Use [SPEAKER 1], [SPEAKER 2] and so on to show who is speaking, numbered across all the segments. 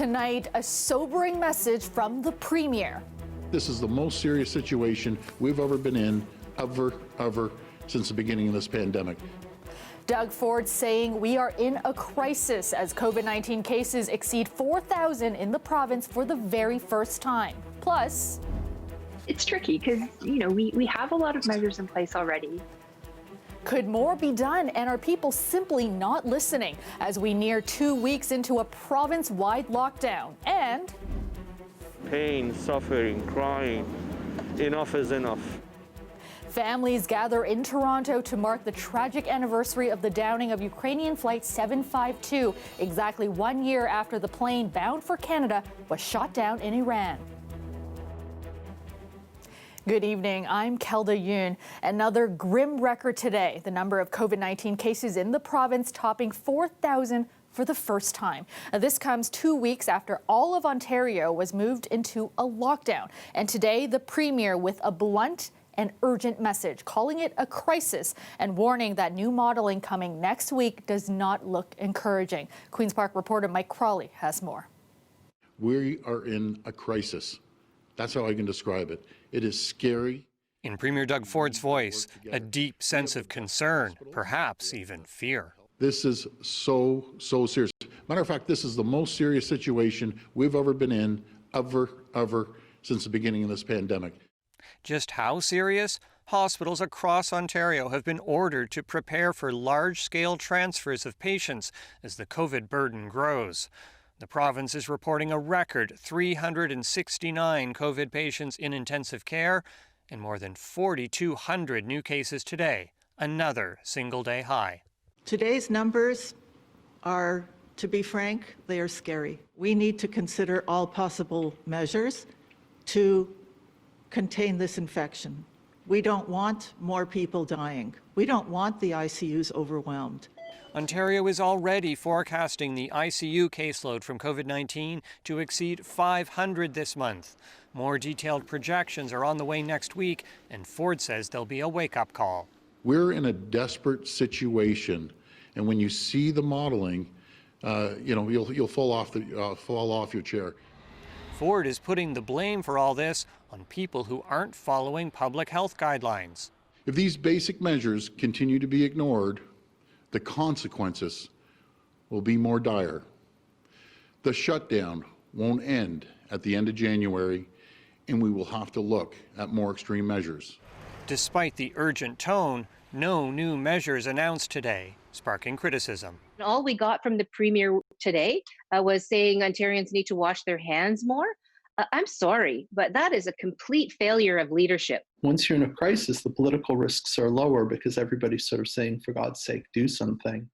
[SPEAKER 1] Tonight, a sobering message from the Premier.
[SPEAKER 2] This is the most serious situation we've ever been in, ever, since the beginning of this pandemic.
[SPEAKER 1] Doug Ford saying we are in a crisis as COVID-19 cases exceed 4,000 in the province for the very first time. Plus,
[SPEAKER 3] it's tricky because, we have a lot of measures in place already.
[SPEAKER 1] Could more be done, and are people simply not listening as we near 2 weeks into a province-wide lockdown? And
[SPEAKER 4] pain, suffering, crying, enough is enough.
[SPEAKER 1] Families gather in Toronto to mark the tragic anniversary of the downing of Ukrainian Flight 752, exactly 1 year after the plane bound for Canada was shot down in Iran. Good evening, I'm Kelda Yoon. Another grim record today. The number of COVID-19 cases in the province topping 4,000 for the first time. This comes 2 weeks after all of Ontario was moved into a lockdown. And today, the Premier with a blunt and urgent message, calling it a crisis and warning that new modelling coming next week does not look encouraging. Queen's Park reporter Mike Crawley has more.
[SPEAKER 2] We are in a crisis. That's how I can describe it. It is scary.
[SPEAKER 5] In Premier Doug Ford's voice, a deep sense of concern, perhaps even fear.
[SPEAKER 2] This is so serious. Matter of fact, this is the most serious situation we've ever been in, ever, since the beginning of this pandemic.
[SPEAKER 5] Just how serious? Hospitals across Ontario have been ordered to prepare for large-scale transfers of patients as the COVID burden grows. The province is reporting a record 369 COVID patients in intensive care and more than 4,200 new cases today, another single-day high.
[SPEAKER 6] Today's numbers are, to be frank, they are scary. We need to consider all possible measures to contain this infection. We don't want more people dying. We don't want the ICUs overwhelmed.
[SPEAKER 5] Ontario is already forecasting the ICU caseload from COVID-19 to exceed 500 this month. More detailed projections are on the way next week, and Ford says there'll be a wake-up call.
[SPEAKER 2] We're in a desperate situation, and when you see the modeling, you'll fall off your chair.
[SPEAKER 5] Ford is putting the blame for all this on people who aren't following public health guidelines.
[SPEAKER 2] If these basic measures continue to be ignored, the consequences will be more dire. The shutdown won't end at the end of January, and we will have to look at more extreme measures.
[SPEAKER 5] Despite the urgent tone, no new measures announced today, sparking criticism.
[SPEAKER 3] All we got from the Premier today was saying Ontarians need to wash their hands more. I'm sorry, but that is a complete failure of leadership.
[SPEAKER 7] Once you're in a crisis, the political risks are lower because everybody's sort of saying, for God's sake, do something.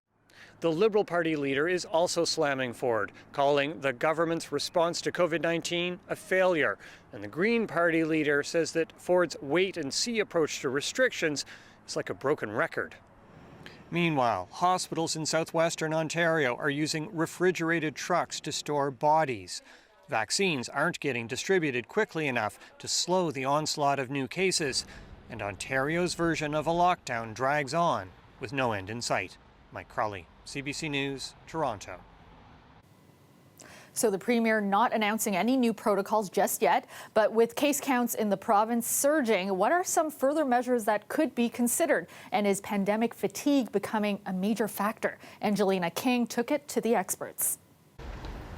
[SPEAKER 5] The Liberal Party leader is also slamming Ford, calling the government's response to COVID-19 a failure. And the Green Party leader says that Ford's wait-and-see approach to restrictions is like a broken record. Meanwhile, hospitals in southwestern Ontario are using refrigerated trucks to store bodies. Vaccines aren't getting distributed quickly enough to slow the onslaught of new cases, and Ontario's version of a lockdown drags on with no end in sight. Mike Crawley, CBC News, Toronto.
[SPEAKER 1] So the Premier not announcing any new protocols just yet, but with case counts in the province surging, what are some further measures that could be considered? And is pandemic fatigue becoming a major factor? Angelina King took it to the experts.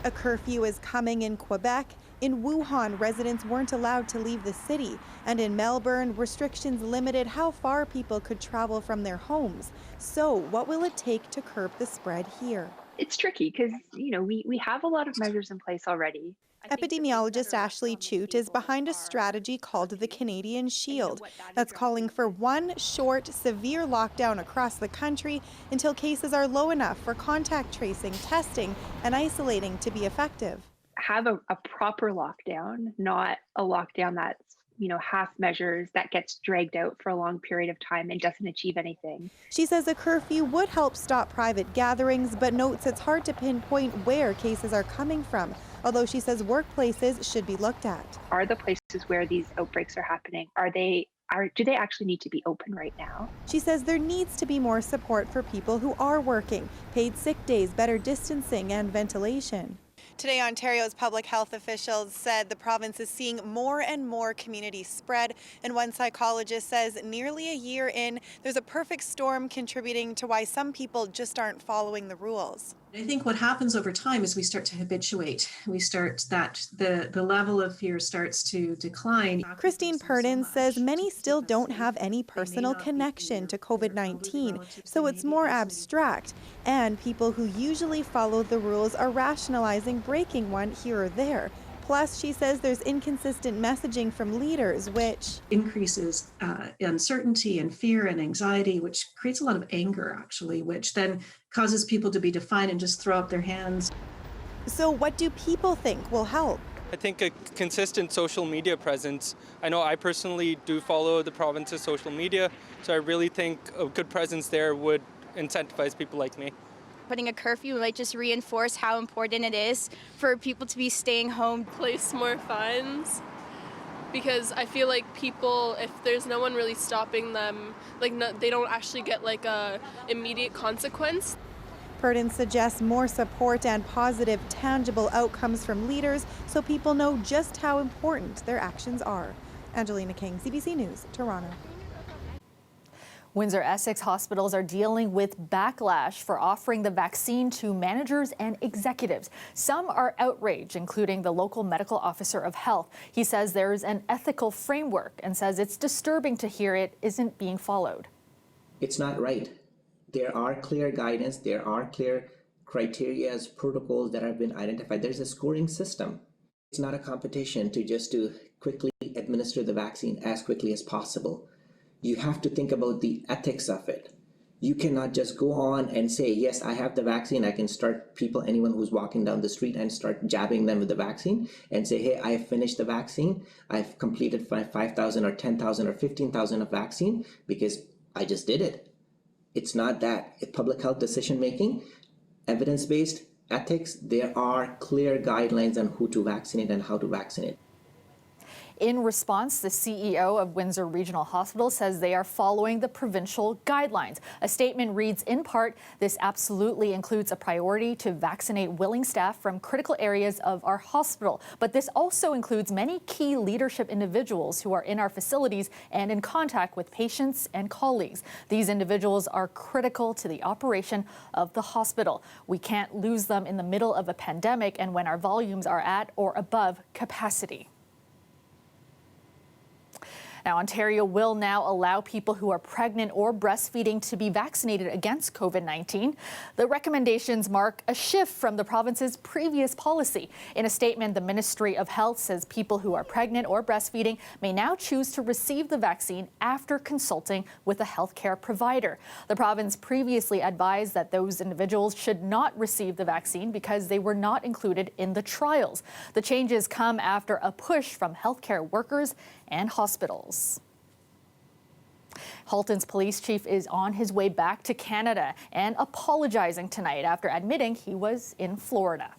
[SPEAKER 8] A curfew is coming in Quebec. In Wuhan, residents weren't allowed to leave the city. And in Melbourne, restrictions limited how far people could travel from their homes. So what will it take to curb the spread here?
[SPEAKER 3] It's tricky because, we have a lot of measures in place already.
[SPEAKER 8] Epidemiologist Ashley Chute is behind a strategy called the Canadian Shield that's calling for one short, severe lockdown across the country until cases are low enough for contact tracing, testing, and isolating to be effective.
[SPEAKER 3] Have a proper lockdown, not a lockdown that's, half measures that gets dragged out for a long period of time and doesn't achieve anything.
[SPEAKER 8] She says a curfew would help stop private gatherings, but notes it's hard to pinpoint where cases are coming from. Although she says workplaces should be looked at.
[SPEAKER 3] Are the places where these outbreaks are happening, do they actually need to be open right now?
[SPEAKER 8] She says there needs to be more support for people who are working, paid sick days, better distancing, and ventilation. Today, Ontario's public health officials said the province is seeing more and more community spread, and one psychologist says nearly a year in, there's a perfect storm contributing to why some people just aren't following the rules.
[SPEAKER 9] I think what happens over time is we start to habituate. We start that the level of fear starts to decline.
[SPEAKER 8] Christine Purdon says many still don't have any personal connection to COVID-19, so it's more abstract. And people who usually follow the rules are rationalizing breaking one here or there. Plus, she says there's inconsistent messaging from leaders, which
[SPEAKER 9] increases uncertainty and fear and anxiety, which creates a lot of anger, actually, which then causes people to be defiant and just throw up their hands.
[SPEAKER 8] So what do people think will help?
[SPEAKER 10] I think a consistent social media presence. I know I personally do follow the province's social media, so I really think a good presence there would incentivize people like me.
[SPEAKER 11] Putting a curfew might just reinforce how important it is for people to be staying home.
[SPEAKER 12] Place more fines, because I feel like people, if there's no one really stopping them, they don't actually get like a immediate consequence.
[SPEAKER 8] Purdon suggests more support and positive, tangible outcomes from leaders so people know just how important their actions are. Angelina King, CBC News, Toronto.
[SPEAKER 1] Windsor-Essex hospitals are dealing with backlash for offering the vaccine to managers and executives. Some are outraged, including the local medical officer of health. He says there's an ethical framework and says it's disturbing to hear it isn't being followed.
[SPEAKER 13] It's not right. There are clear guidance, there are clear criteria, protocols that have been identified. There's a scoring system. It's not a competition to quickly administer the vaccine as quickly as possible. You have to think about the ethics of it. You cannot just go on and say, yes, I have the vaccine. I can start anyone who's walking down the street and start jabbing them with the vaccine and say, hey, I have finished the vaccine. I've completed 5,000 or 10,000 or 15,000 of vaccine because I just did it. It's not that. It's public health decision-making, evidence-based ethics. There are clear guidelines on who to vaccinate and how to vaccinate.
[SPEAKER 1] In response, the CEO of Windsor Regional Hospital says they are following the provincial guidelines. A statement reads, in part, this absolutely includes a priority to vaccinate willing staff from critical areas of our hospital. But this also includes many key leadership individuals who are in our facilities and in contact with patients and colleagues. These individuals are critical to the operation of the hospital. We can't lose them in the middle of a pandemic and when our volumes are at or above capacity. Now, Ontario will now allow people who are pregnant or breastfeeding to be vaccinated against COVID-19. The recommendations mark a shift from the province's previous policy. In a statement, the Ministry of Health says people who are pregnant or breastfeeding may now choose to receive the vaccine after consulting with a healthcare provider. The province previously advised that those individuals should not receive the vaccine because they were not included in the trials. The changes come after a push from healthcare workers and hospitals. Halton's police chief is on his way back to Canada and apologizing tonight after admitting he was in Florida.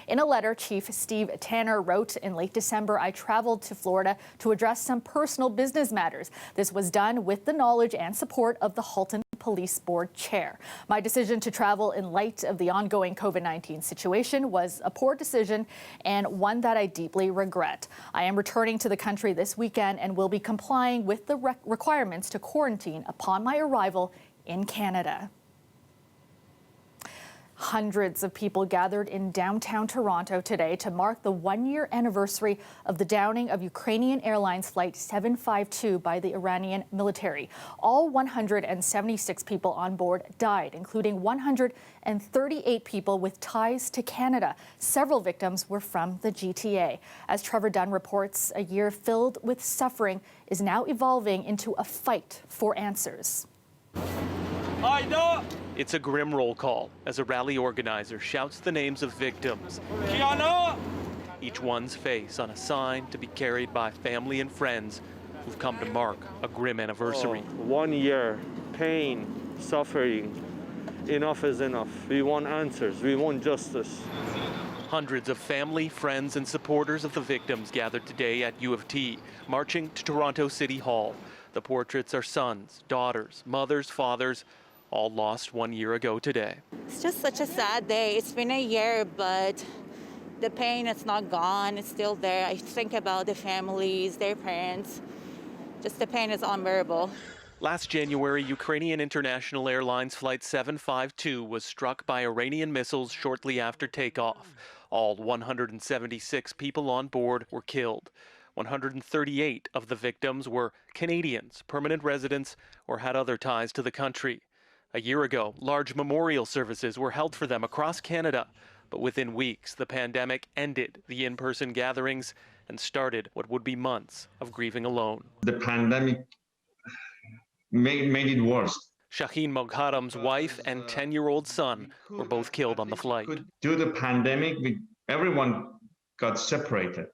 [SPEAKER 1] In a letter, Chief Steve Tanner wrote in late December, I traveled to Florida to address some personal business matters. This was done with the knowledge and support of the Halton Police Board Chair. My decision to travel in light of the ongoing COVID-19 situation was a poor decision and one that I deeply regret. I am returning to the country this weekend and will be complying with the requirements to quarantine upon my arrival in Canada. Hundreds of people gathered in downtown Toronto today to mark the one-year anniversary of the downing of Ukrainian Airlines Flight 752 by the Iranian military. All 176 people on board died, including 138 people with ties to Canada. Several victims were from the GTA. As Trevor Dunn reports, a year filled with suffering is now evolving into a fight for answers.
[SPEAKER 14] I know. It's a grim roll call as a rally organizer shouts the names of victims. Each one's face on a sign to be carried by family and friends who've come to mark a grim anniversary.
[SPEAKER 4] 1 year, pain, suffering. Enough is enough. We want answers. We want justice.
[SPEAKER 14] Hundreds of family, friends, and supporters of the victims gathered today at U of T, marching to Toronto City Hall. The portraits are sons, daughters, mothers, fathers, all lost 1 year ago today.
[SPEAKER 15] It's just such a sad day. It's been a year, but the pain is not gone. It's still there. I think about the families, their parents. Just the pain is unbearable.
[SPEAKER 14] Last January, Ukrainian International Airlines Flight 752 was struck by Iranian missiles shortly after takeoff. All 176 people on board were killed. 138 of the victims were Canadians, permanent residents, or had other ties to the country. A year ago, large memorial services were held for them across Canada. But within weeks, the pandemic ended the in-person gatherings and started what would be months of grieving alone.
[SPEAKER 16] The pandemic made it worse.
[SPEAKER 14] Shaheen Mogharam's wife and 10-year-old son were both killed on the flight.
[SPEAKER 16] Due to the pandemic, everyone got separated.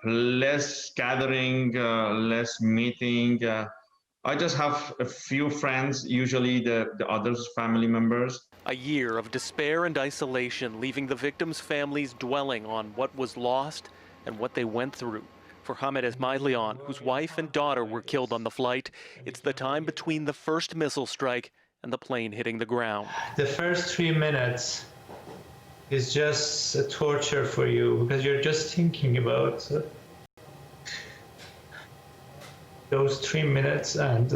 [SPEAKER 16] Less gathering, less meeting. I just have a few friends, usually the others family members.
[SPEAKER 14] A year of despair and isolation, leaving the victims' families dwelling on what was lost and what they went through. For Hamed Esmailian, whose wife and daughter were killed on the flight, it's the time between the first missile strike and the plane hitting the ground.
[SPEAKER 17] The first 3 minutes is just a torture for you because you're just thinking about those 3 minutes and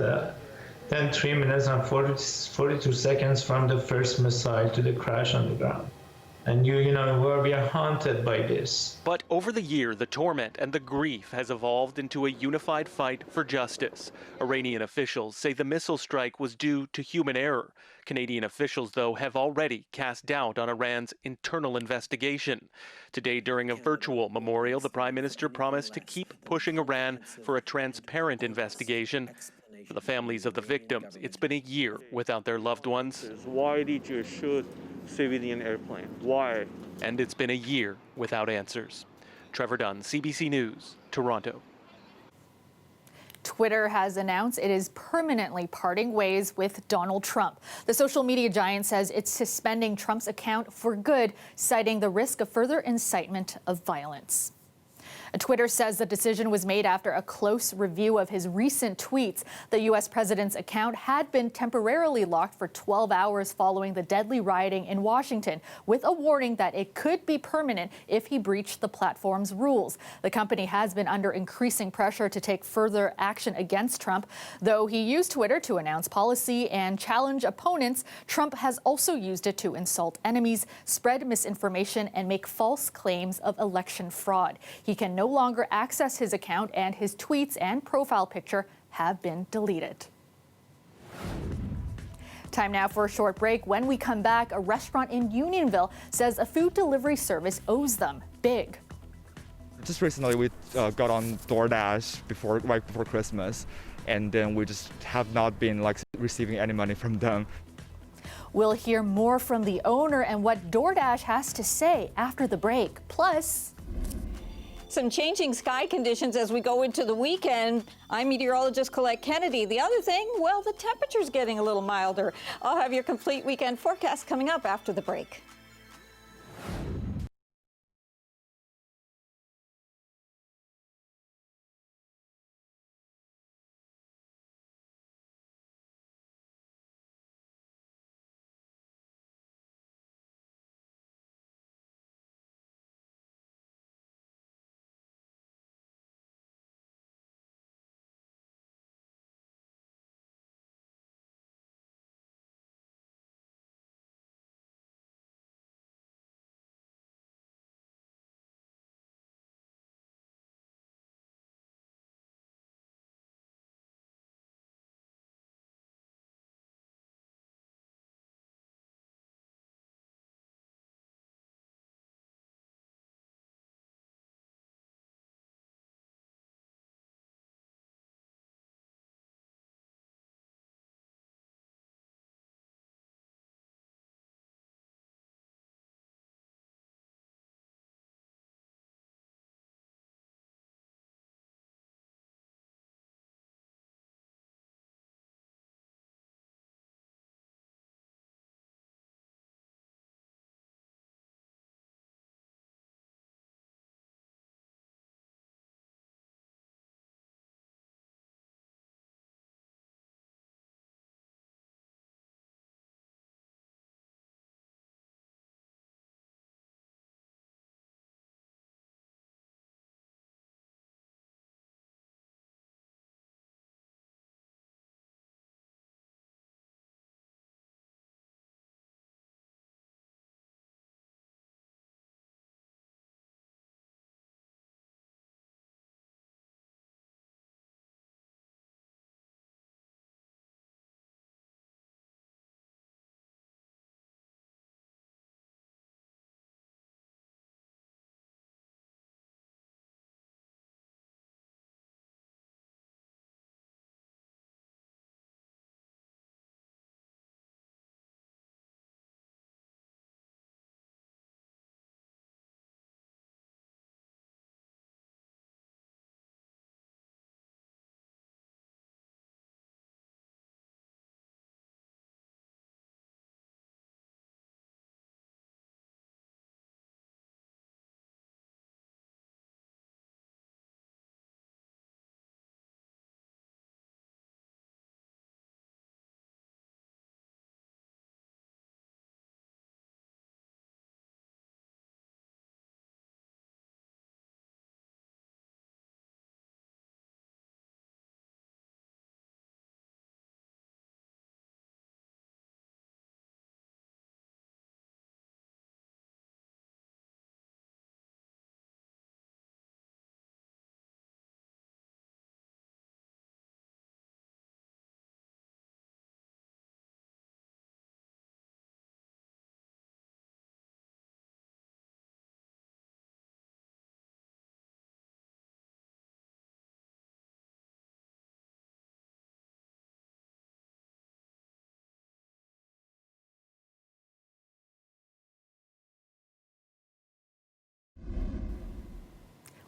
[SPEAKER 17] then 3 minutes and 42 seconds from the first missile to the crash on the ground. And we are haunted by this.
[SPEAKER 14] But over the year, the torment and the grief has evolved into a unified fight for justice. Iranian officials say the missile strike was due to human error. Canadian officials, though, have already cast doubt on Iran's internal investigation. Today, during a virtual memorial, the Prime Minister promised to keep pushing Iran for a transparent investigation. For the families of the victims, it's been a year without their loved ones.
[SPEAKER 4] Why did you shoot civilian airplane? Why?
[SPEAKER 14] And it's been a year without answers. Trevor Dunn, CBC News, Toronto.
[SPEAKER 1] Twitter has announced it is permanently parting ways with Donald Trump. The social media giant says it's suspending Trump's account for good, citing the risk of further incitement of violence. Twitter says the decision was made after a close review of his recent tweets. The U.S. president's account had been temporarily locked for 12 hours following the deadly rioting in Washington, with a warning that it could be permanent if he breached the platform's rules. The company has been under increasing pressure to take further action against Trump. Though he used Twitter to announce policy and challenge opponents, Trump has also used it to insult enemies, spread misinformation, and make false claims of election fraud. He can no longer access his account, and his tweets and profile picture have been deleted. Time now for a short break. When we come back, a restaurant in Unionville says a food delivery service owes them big.
[SPEAKER 18] Just recently we got on DoorDash right before Christmas, and then we just have not been receiving any money from them.
[SPEAKER 1] We'll hear more from the owner and what DoorDash has to say after the break. Plus,
[SPEAKER 19] some changing sky conditions as we go into the weekend. I'm meteorologist Colette Kennedy. The other thing, well, the temperature's getting a little milder. I'll have your complete weekend forecast coming up after the break.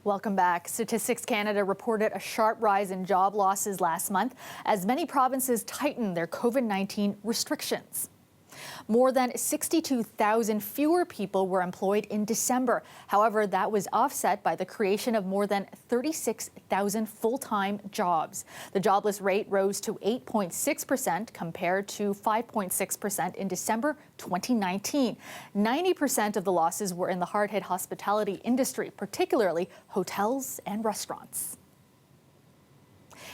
[SPEAKER 1] Welcome back. Statistics Canada reported a sharp rise in job losses last month as many provinces tightened their COVID-19 restrictions. More than 62,000 fewer people were employed in December. However, that was offset by the creation of more than 36,000 full-time jobs. The jobless rate rose to 8.6% compared to 5.6% in December 2019. 90% of the losses were in the hard-hit hospitality industry, particularly hotels and restaurants.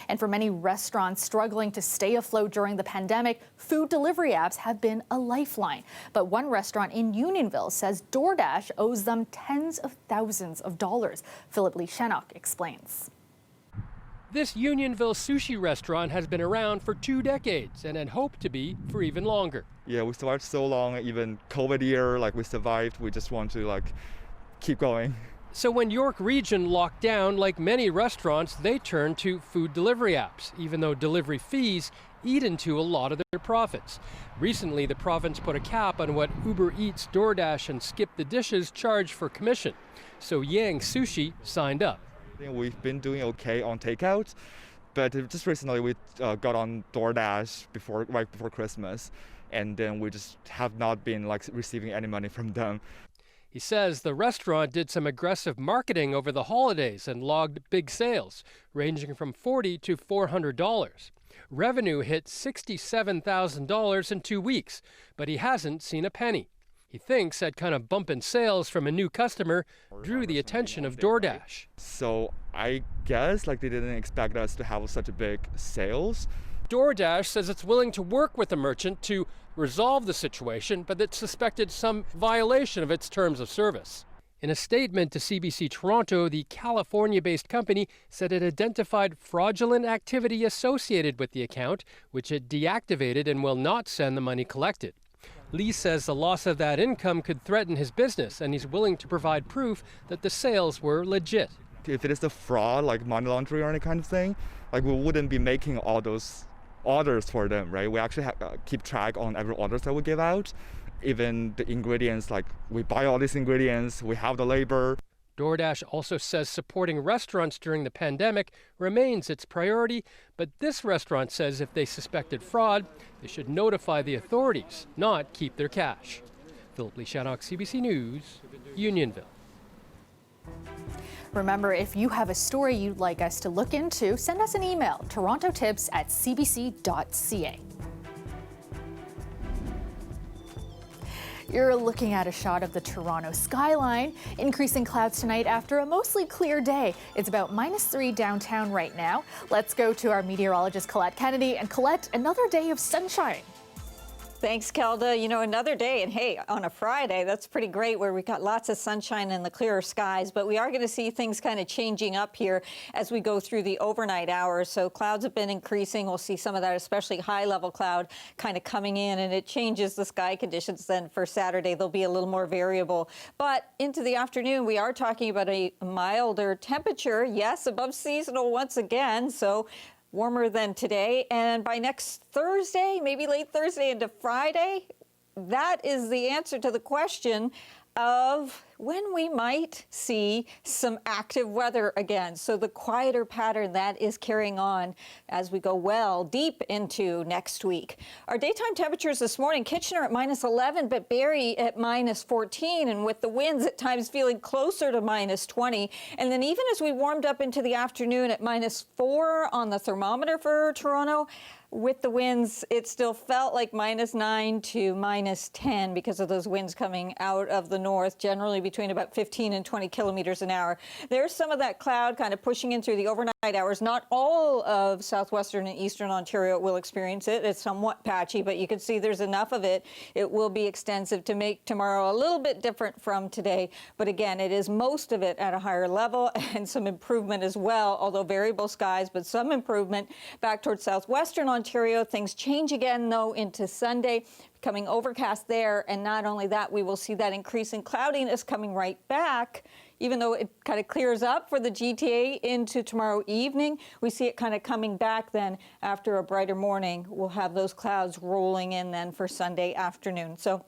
[SPEAKER 1] And for many restaurants struggling to stay afloat during the pandemic, food delivery apps have been a lifeline. But one restaurant in Unionville says DoorDash owes them tens of thousands of dollars. Philip Lee Shannock explains.
[SPEAKER 20] This Unionville sushi restaurant has been around for 2 decades and had hoped to be for even longer.
[SPEAKER 18] Yeah, we survived so long, even COVID year, we survived. We just want to keep going.
[SPEAKER 20] So when York Region locked down, like many restaurants, they turned to food delivery apps, even though delivery fees eat into a lot of their profits. Recently, the province put a cap on what Uber Eats, DoorDash, and Skip the Dishes charge for commission. So Yang Sushi signed up.
[SPEAKER 18] We've been doing okay on takeout, but just recently we got on DoorDash right before Christmas, and then we just have not been receiving any money from them.
[SPEAKER 20] He says the restaurant did some aggressive marketing over the holidays and logged big sales, ranging from $40 to $400. Revenue hit $67,000 in 2 weeks, but he hasn't seen a penny. He thinks that kind of bump in sales from a new customer drew the attention of DoorDash.
[SPEAKER 18] So I guess they didn't expect us to have such a big sales.
[SPEAKER 20] DoorDash says it's willing to work with the merchant to resolve the situation, but it suspected some violation of its terms of service. In a statement to CBC Toronto, the California-based company said it identified fraudulent activity associated with the account, which it deactivated and will not send the money collected. Lee says the loss of that income could threaten his business, and he's willing to provide proof that the sales were legit.
[SPEAKER 18] If it is a fraud, like money laundering or any kind of thing, we wouldn't be making all those orders for them, right? We actually keep track on every orders that we give out. Even the ingredients, we buy all these ingredients, we have the labor.
[SPEAKER 20] DoorDash also says supporting restaurants during the pandemic remains its priority, but this restaurant says if they suspected fraud, they should notify the authorities, not keep their cash. Philip Lee Shannock, CBC News, Unionville.
[SPEAKER 1] Remember, if you have a story you'd like us to look into, send us an email, torontotips@cbc.ca. You're looking at a shot of the Toronto skyline. Increasing clouds tonight after a mostly clear day. It's about -3 downtown right now. Let's go to our meteorologist, Colette Kennedy. And Colette, another day of sunshine.
[SPEAKER 19] Thanks, Kelda. Another day, and hey, on a Friday, that's pretty great where we got lots of sunshine and the clearer skies, but we are going to see things kind of changing up here as we go through the overnight hours. So clouds have been increasing. We'll see some of that, especially high-level cloud kind of coming in, and it changes the sky conditions then for Saturday. They'll be a little more variable. But into the afternoon, we are talking about a milder temperature. Yes, above seasonal once again, so warmer than today, and by next Thursday, maybe late Thursday into Friday, that is the answer to the question of when we might see some active weather again. So the quieter pattern that is carrying on as we go well deep into next week. Our daytime temperatures this morning, Kitchener at -11, but Barrie at -14, and with the winds at times feeling closer to -20. And then even as we warmed up into the afternoon at -4 on the thermometer for Toronto, with the winds, it still felt like -9 to -10 because of those winds coming out of the north, generally between about 15 and 20 kilometers an hour. There's some of that cloud kind of pushing in through the overnight hours. Not all of southwestern and eastern Ontario will experience it. It's somewhat patchy, but you can see there's enough of it. It will be extensive to make tomorrow a little bit different from today. But again, it is most of it at a higher level and some improvement as well, although variable skies, but some improvement back towards southwestern Ontario. Things change again, though, into Sunday, becoming overcast there. And not only that, we will see that increasing cloudiness coming right back. Even though it kind of clears up for the GTA into tomorrow evening, we see it kind of coming back then after a brighter morning. We'll have those clouds rolling in then for Sunday afternoon. So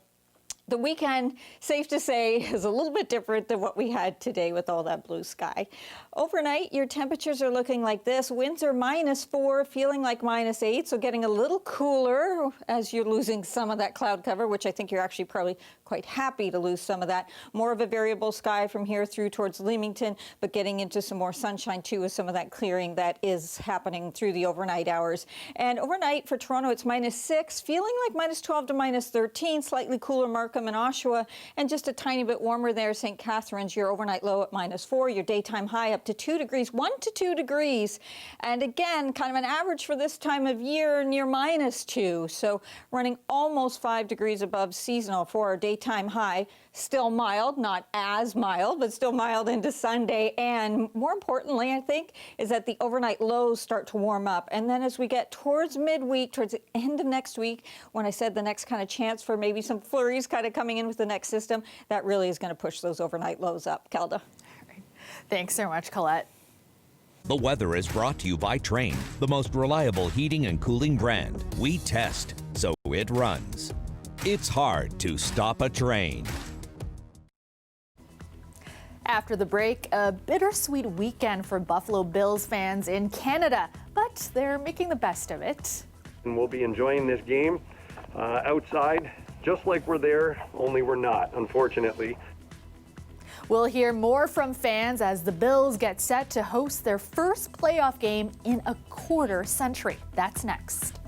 [SPEAKER 19] The weekend, safe to say, is a little bit different than what we had today with all that blue sky. Overnight, your temperatures are looking like this. Winds are -4, feeling like -8, so getting a little cooler as you're losing some of that cloud cover, which I think you're actually probably quite happy to lose some of that. More of a variable sky from here through towards Leamington, but getting into some more sunshine too with some of that clearing that is happening through the overnight hours. And overnight for Toronto, it's -6, feeling like -12 to -13, slightly cooler Markham and Oshawa, and just a tiny bit warmer there, St. Catharines, your overnight low at -4, your daytime high up to 2 degrees, 1 to 2 degrees. And again, kind of an average for this time of year near -2. So running almost 5 degrees above seasonal for our daytime high. Still mild, not as mild, but still mild into Sunday. And more importantly, I think, is that the overnight lows start to warm up. And then as we get towards midweek, towards the end of next week, when I said the next kind of chance for maybe some flurries kind of coming in with the next system, that really is going to push those overnight lows up. Kelda.
[SPEAKER 1] Thanks so much, Colette.
[SPEAKER 21] The weather is brought to you by Train, the most reliable heating and cooling brand. We test, so it runs. It's hard to stop a train.
[SPEAKER 1] After the break, a bittersweet weekend for Buffalo Bills fans in Canada, but they're making the best of it.
[SPEAKER 22] And we'll be enjoying this game outside, just like we're there, only we're not, unfortunately.
[SPEAKER 1] We'll hear more from fans as the Bills get set to host their first playoff game in a quarter century. That's next.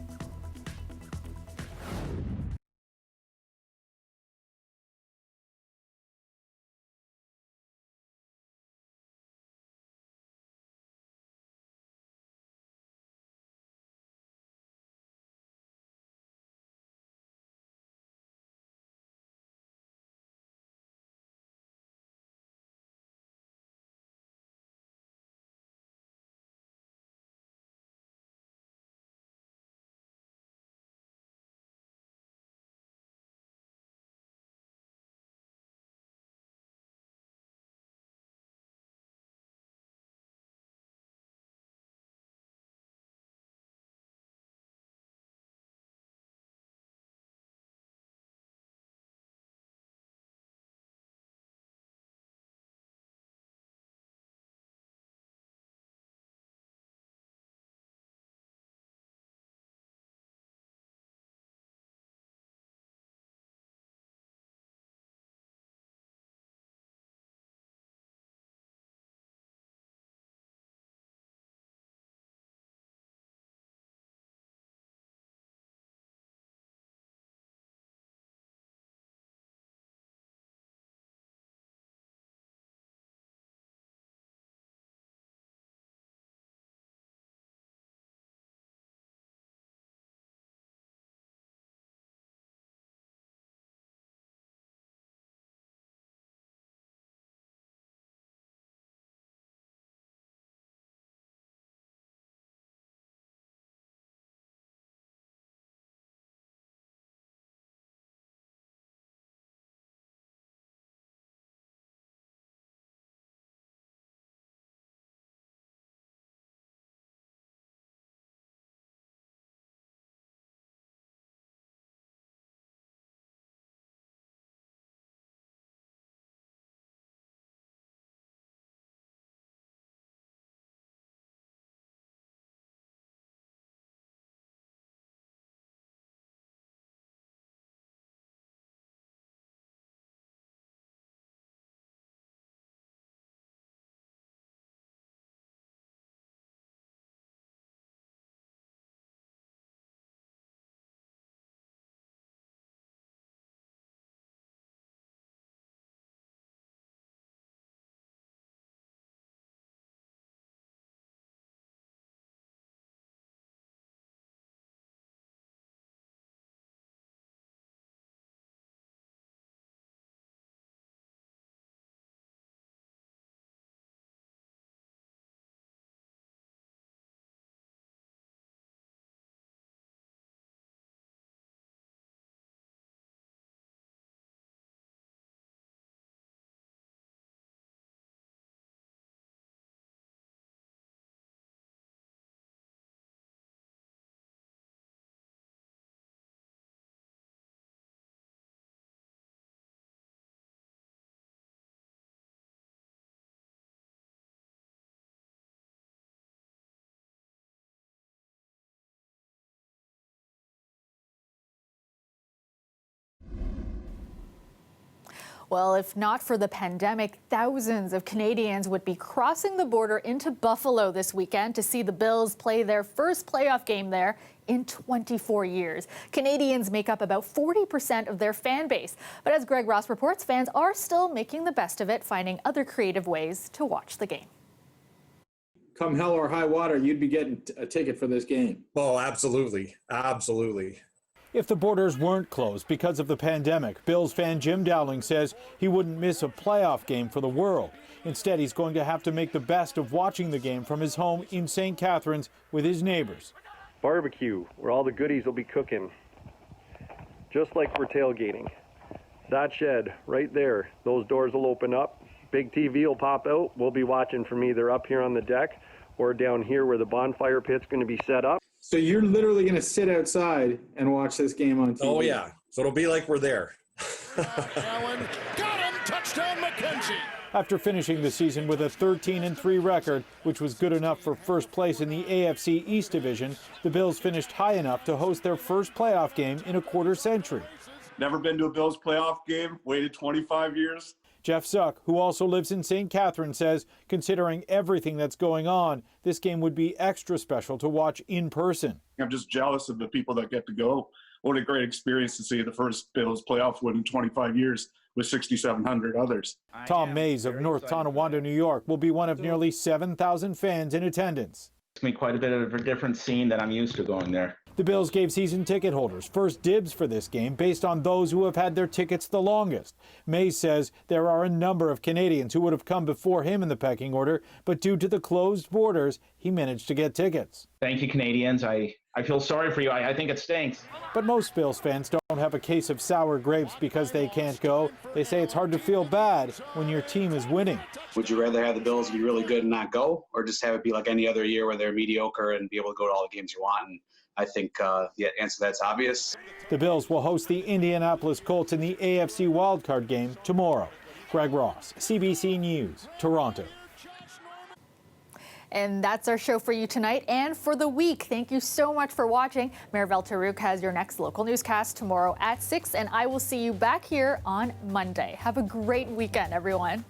[SPEAKER 1] Well, if not for the pandemic, thousands of Canadians would be crossing the border into Buffalo this weekend to see the Bills play their first playoff game there in 24 years. Canadians make up about 40% of their fan base. But as Greg Ross reports, fans are still making the best of it, finding other creative ways to watch the game.
[SPEAKER 2] Come hell or high water, you'd be getting a ticket for this game.
[SPEAKER 6] Oh, absolutely. Absolutely.
[SPEAKER 23] If the borders weren't closed because of the pandemic, Bills fan Jim Dowling says he wouldn't miss a playoff game for the world. Instead, he's going to have to make the best of watching the game from his home in St. Catharines with his neighbors.
[SPEAKER 22] Barbecue, where all the goodies will be cooking, just like we're tailgating. That shed right there, those doors will open up, big TV will pop out. We'll be watching from either up here on the deck or down here where the bonfire pit's going to be set up.
[SPEAKER 2] So you're literally going to sit outside and watch this game on TV?
[SPEAKER 6] Oh, yeah. So it'll be like we're there.
[SPEAKER 23] Allen got him. Touchdown, McKenzie. After finishing the season with a 13-3 record, which was good enough for first place in the AFC East Division, the Bills finished high enough to host their first playoff game in a quarter century.
[SPEAKER 24] Never been to a Bills playoff game, waited 25 years.
[SPEAKER 23] Jeff Zuck, who also lives in St. Catharines, says considering everything that's going on, this game would be extra special to watch in person.
[SPEAKER 24] I'm just jealous of the people that get to go. What a great experience to see the first Bills playoff win in 25 years with 6,700 others.
[SPEAKER 23] Tom Mays of North Tonawanda, New York, will be one of nearly 7,000 fans in attendance.
[SPEAKER 25] It's me quite a bit of a different scene than I'm used to going there.
[SPEAKER 23] The Bills gave season ticket holders first dibs for this game based on those who have had their tickets the longest. Mays says there are a number of Canadians who would have come before him in the pecking order, but due to the closed borders, he managed to get tickets.
[SPEAKER 25] Thank you, Canadians. I feel sorry for you. I think it stinks.
[SPEAKER 23] But most Bills fans don't have a case of sour grapes because they can't go. They say it's hard to feel bad when your team is winning.
[SPEAKER 26] Would you rather have the Bills be really good and not go, or just have it be like any other year where they're mediocre and be able to go to all the games you want? And I think the answer to that's obvious.
[SPEAKER 23] The Bills will host the Indianapolis Colts in the AFC wildcard game tomorrow. Greg Ross, CBC News, Toronto.
[SPEAKER 1] And that's our show for you tonight and for the week. Thank you so much for watching. Maribel Tarouk has your next local newscast tomorrow at 6, and I will see you back here on Monday. Have a great weekend, everyone.